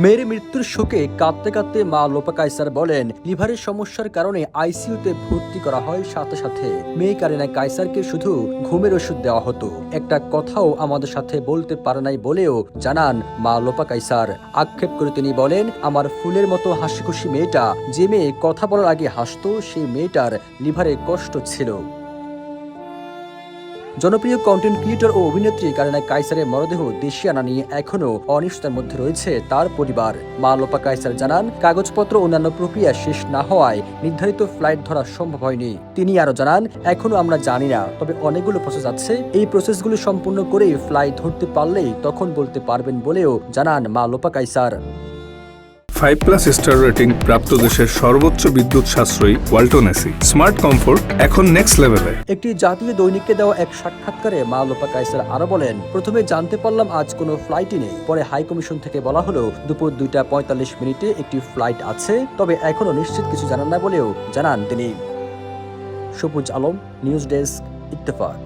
মেয়ের মৃত্যুর শোকে কাঁদতে কাঁদতে মা লোপা কায়সার বলেন, লিভারের সমস্যার কারণে আইসিইউতে ভর্তি করা হয়, সাথে সাথে মেয়ে কারিনা কায়সারকে শুধু ঘুমের ওষুধ দেওয়া হতো। একটা কথাও আমাদের সাথে বলতে পারে নাই বলেও জানান মা লোপা কায়সার। আক্ষেপ করে তিনি বলেন, আমার ফুলের মতো হাসি খুশি মেয়েটা, যে মেয়ে কথা বলার আগে হাসতো, সেই মেয়েটার লিভারে কষ্ট ছিল। জনপ্রিয় কন্টেন্ট ক্রিয়েটর ও অভিনেত্রী কারিনা কায়সারের মরদেহ দেশে আনা নিয়ে এখনও অনিশ্চয়তার মধ্যে রয়েছে তার পরিবার। মা লোপা কায়সার জানান, কাগজপত্র অন্যান্য প্রক্রিয়া শেষ না হওয়ায় নির্ধারিত ফ্লাইট ধরা সম্ভব হয়নি। তিনি আরো জানান, এখনো আমরা জানি না, তবে অনেকগুলো প্রসেস আছে, এই প্রসেসগুলো সম্পূর্ণ করে ফ্লাইট ধরতে পারলেই তখন বলতে পারবেন বলেও জানান মা লোপা কায়সার। 5+ স্টার রেটিং প্রাপ্ত দেশের সর্বোচ্চ বিদ্যুৎ সাশ্রয়ী ওয়ালটন এসি। স্মার্ট কমফোর্ট এখন নেক্সট লেভেলে। একটি জাতীয় দৈনিককে দেওয়া এক সাক্ষাৎকারে মা লোপা কায়সার আরো বলেন, প্রথমে জানতে পারলাম আজ কোনো ফ্লাইটই নেই, পরে হাই কমিশন থেকে বলা হলো দুপুর 2:45 একটি ফ্লাইট আছে, তবে এখনো নিশ্চিত কিছু জানান না বলেও জানান তিনি। সবুজ আলম, নিউজ ডেস্ক, ইত্তেফাক।